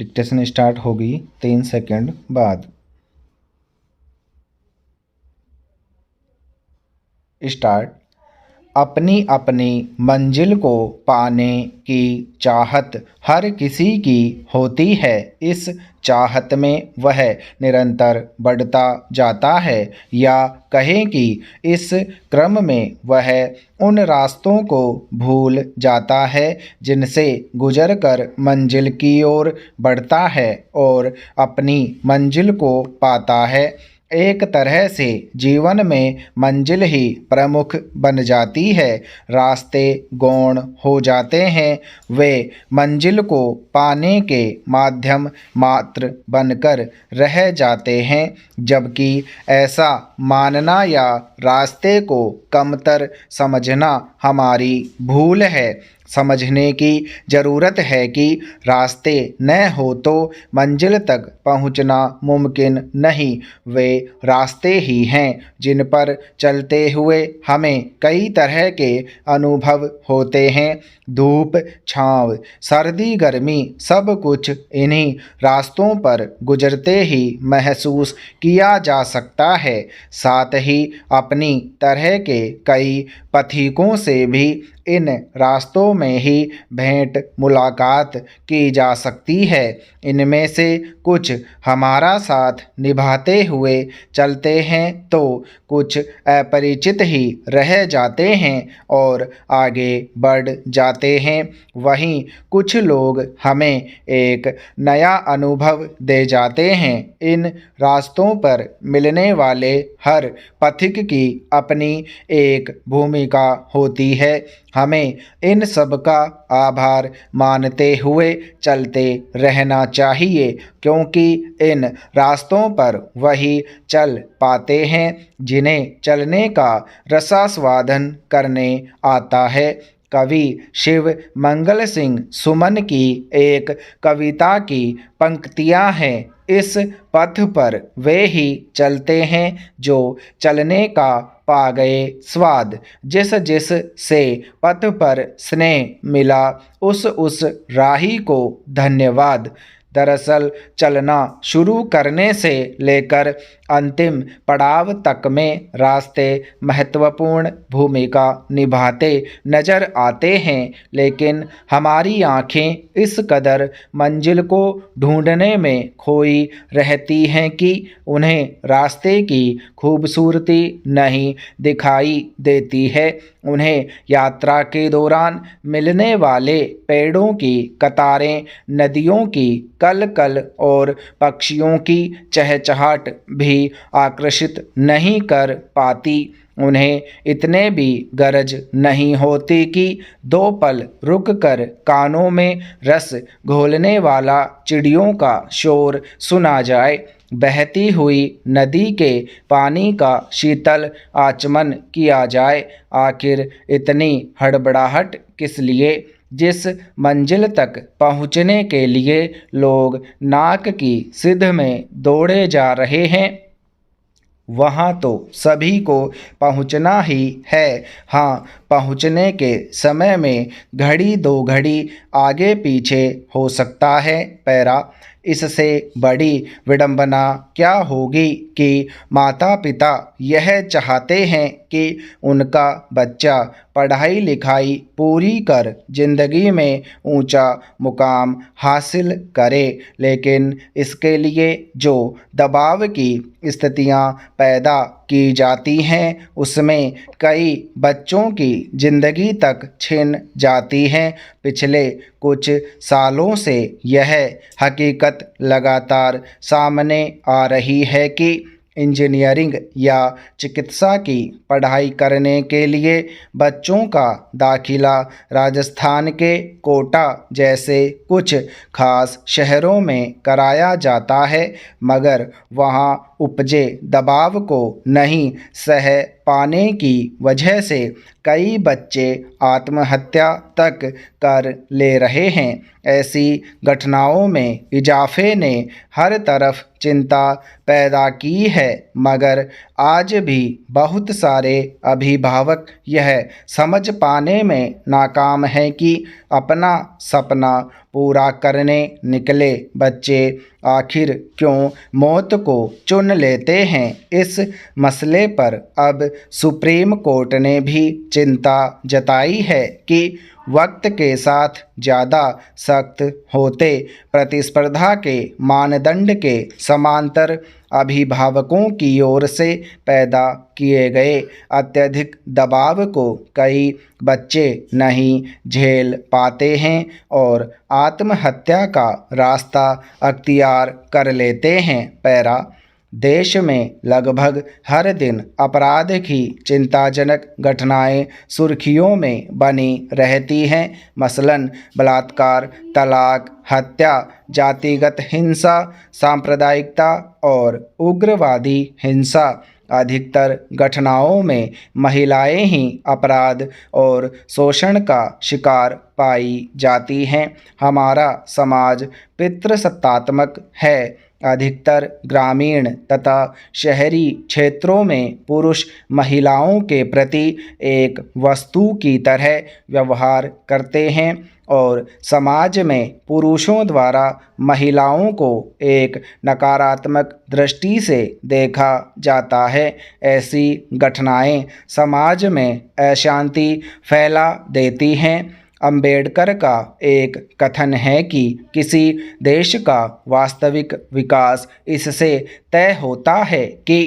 Dictation start होगी 3 second बाद। Start. अपनी अपनी मंजिल को पाने की चाहत हर किसी की होती है। इस चाहत में वह निरंतर बढ़ता जाता है, या कहें कि इस क्रम में वह उन रास्तों को भूल जाता है जिनसे गुजर कर मंजिल की ओर बढ़ता है और अपनी मंजिल को पाता है। एक तरह से जीवन में मंजिल ही प्रमुख बन जाती है। रास्ते गौण हो जाते हैं, वे मंजिल को पाने के माध्यम मात्र बनकर रह जाते हैं। जबकि ऐसा मानना या रास्ते को कमतर समझना हमारी भूल है। समझने की ज़रूरत है कि रास्ते न हो तो मंजिल तक पहुंचना मुमकिन नहीं। वे रास्ते ही हैं जिन पर चलते हुए हमें कई तरह के अनुभव होते हैं। धूप छाँव, सर्दी गर्मी, सब कुछ इन्हीं रास्तों पर गुजरते ही महसूस किया जा सकता है। साथ ही अपनी तरह के कई पथिकों से भी इन रास्तों में ही भेंट मुलाकात की जा सकती है। इनमें से कुछ हमारा साथ निभाते हुए चलते हैं तो कुछ अपरिचित ही रह जाते हैं और आगे बढ़ जाते हैं। वहीं कुछ लोग हमें एक नया अनुभव दे जाते हैं। इन रास्तों पर मिलने वाले हर पथिक की अपनी एक भूमिका होती है। हमें इन सब का आभार मानते हुए चलते रहना चाहिए, क्योंकि इन रास्तों पर वही चल पाते हैं जिन्हें चलने का रसास्वादन करने आता है। कवि शिव मंगल सिंह सुमन की एक कविता की पंक्तियां हैं। इस पथ पर वे ही चलते हैं जो चलने का पा गए स्वाद। जिस जिस से पथ पर स्नेह मिला उस राही को धन्यवाद। दरअसल चलना शुरू करने से लेकर अंतिम पड़ाव तक में रास्ते महत्वपूर्ण भूमिका निभाते नजर आते हैं, लेकिन हमारी आंखें इस कदर मंजिल को ढूंढने में खोई रहती हैं कि उन्हें रास्ते की खूबसूरती नहीं दिखाई देती है। उन्हें यात्रा के दौरान मिलने वाले पेड़ों की कतारें, नदियों की कल कल और पक्षियों की चहचहाट भी आकर्षित नहीं कर पाती। उन्हें इतने भी गरज नहीं होती कि 2 पल रुक कर कानों में रस घोलने वाला चिड़ियों का शोर सुना जाए, बहती हुई नदी के पानी का शीतल आचमन किया जाए। आखिर इतनी हड़बड़ाहट किस लिए? जिस मंजिल तक पहुँचने के लिए लोग नाक की सिध में दौड़े जा रहे हैं, वहाँ तो सभी को पहुँचना ही है। हाँ, पहुँचने के समय में घड़ी 2 घड़ी आगे पीछे हो सकता है पैरा। इससे बड़ी विडंबना क्या होगी कि माता पिता यह चाहते हैं कि उनका बच्चा पढ़ाई लिखाई पूरी कर जिंदगी में ऊंचा मुकाम हासिल करे, लेकिन इसके लिए जो दबाव की स्थितियां पैदा की जाती हैं उसमें कई बच्चों की ज़िंदगी तक छिन जाती हैं। पिछले कुछ सालों से यह हकीकत लगातार सामने आ रही है कि इंजीनियरिंग या चिकित्सा की पढ़ाई करने के लिए बच्चों का दाखिला राजस्थान के कोटा जैसे कुछ खास शहरों में कराया जाता है, मगर वहाँ उपजे दबाव को नहीं सह पाने की वजह से कई बच्चे आत्महत्या तक कर ले रहे हैं। ऐसी घटनाओं में इजाफे ने हर तरफ चिंता पैदा की है, मगर आज भी बहुत सारे अभिभावक यह समझ पाने में नाकाम हैं कि अपना सपना पूरा करने निकले बच्चे आखिर क्यों मौत को चुन लेते हैं। इस मसले पर अब सुप्रीम कोर्ट ने भी चिंता जताई है कि वक्त के साथ ज़्यादा सख्त होते प्रतिस्पर्धा के मानदंड के समांतर अभिभावकों की ओर से पैदा किए गए अत्यधिक दबाव को कई बच्चे नहीं झेल पाते हैं और आत्महत्या का रास्ता अख्तियार कर लेते हैं। पैरा देश में लगभग हर दिन अपराध की चिंताजनक घटनाएं सुर्खियों में बनी रहती हैं। मसलन बलात्कार, तलाक, हत्या, जातिगत हिंसा, सांप्रदायिकता और उग्रवादी हिंसा। अधिकतर घटनाओं में महिलाएं ही अपराध और शोषण का शिकार पाई जाती हैं। हमारा समाज पितृसत्तात्मक है। अधिकतर ग्रामीण तथा शहरी क्षेत्रों में पुरुष महिलाओं के प्रति एक वस्तु की तरह व्यवहार करते हैं और समाज में पुरुषों द्वारा महिलाओं को एक नकारात्मक दृष्टि से देखा जाता है। ऐसी घटनाएं समाज में अशांति फैला देती हैं। अंबेडकर का एक कथन है कि किसी देश का वास्तविक विकास इससे तय होता है कि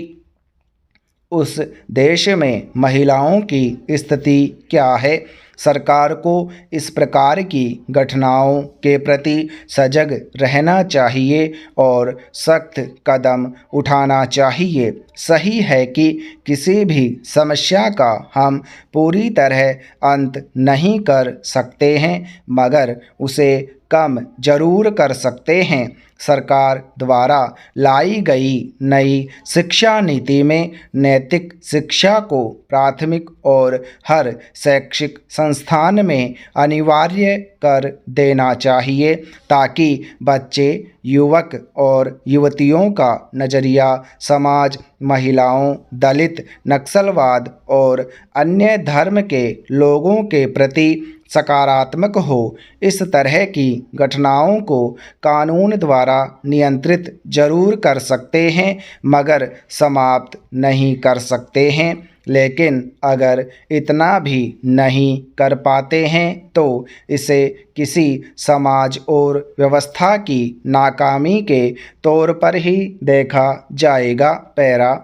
उस देश में महिलाओं की स्थिति क्या है। सरकार को इस प्रकार की घटनाओं के प्रति सजग रहना चाहिए और सख्त कदम उठाना चाहिए। सही है कि किसी भी समस्या का हम पूरी तरह अंत नहीं कर सकते हैं, मगर उसे कम जरूर कर सकते हैं। सरकार द्वारा लाई गई नई शिक्षा नीति में नैतिक शिक्षा को प्राथमिक और हर शैक्षिक संस्थान में अनिवार्य कर देना चाहिए ताकि बच्चे, युवक और युवतियों का नज़रिया समाज, महिलाओं, दलित, नक्सलवाद और अन्य धर्म के लोगों के प्रति सकारात्मक हो। इस तरह की घटनाओं को कानून द्वारा नियंत्रित जरूर कर सकते हैं, मगर समाप्त नहीं कर सकते हैं। लेकिन अगर इतना भी नहीं कर पाते हैं तो इसे किसी समाज और व्यवस्था की नाकामी के तौर पर ही देखा जाएगा। पैरा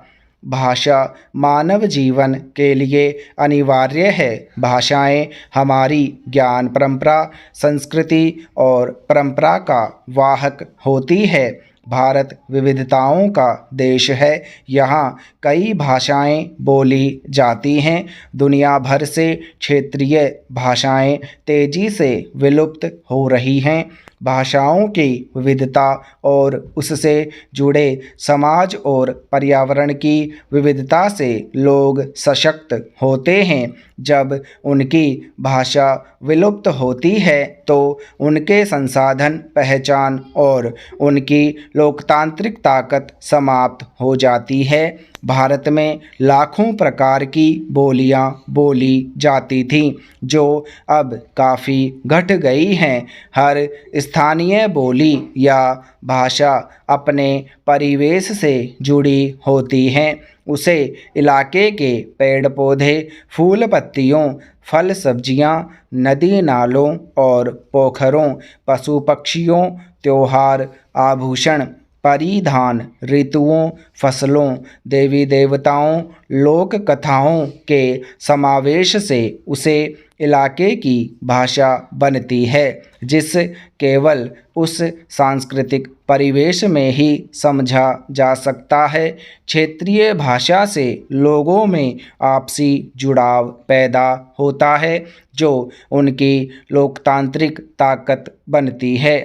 भाषा मानव जीवन के लिए अनिवार्य है। भाषाएं हमारी ज्ञान परंपरा, संस्कृति और परंपरा का वाहक होती है। भारत विविधताओं का देश है। यहाँ कई भाषाएं बोली जाती हैं। दुनिया भर से क्षेत्रीय भाषाएं तेज़ी से विलुप्त हो रही हैं। भाषाओं की विविधता और उससे जुड़े समाज और पर्यावरण की विविधता से लोग सशक्त होते हैं। जब उनकी भाषा विलुप्त होती है तो उनके संसाधन, पहचान और उनकी लोकतांत्रिक ताकत समाप्त हो जाती है। भारत में लाखों प्रकार की बोलियां बोली जाती थीं, जो अब काफ़ी घट गई हैं। हर स्थानीय बोली या भाषा अपने परिवेश से जुड़ी होती हैं। उसे इलाके के पेड़ पौधे, फूल पत्तियों, फल सब्जियां, नदी नालों और पोखरों, पशु पक्षियों, त्योहार, आभूषण, परिधान, ऋतुओं, फसलों, देवी देवताओं, लोक कथाओं के समावेश से उसे इलाके की भाषा बनती है, जिस केवल उस सांस्कृतिक परिवेश में ही समझा जा सकता है। क्षेत्रीय भाषा से लोगों में आपसी जुड़ाव पैदा होता है, जो उनकी लोकतांत्रिक ताकत बनती है।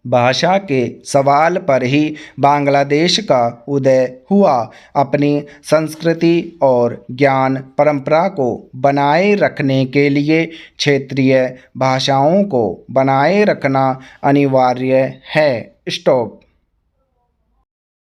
भाषा के सवाल पर ही बांग्लादेश का उदय हुआ। अपनी संस्कृति और ज्ञान परंपरा को बनाए रखने के लिए क्षेत्रीय भाषाओं को बनाए रखना अनिवार्य है। स्टॉप।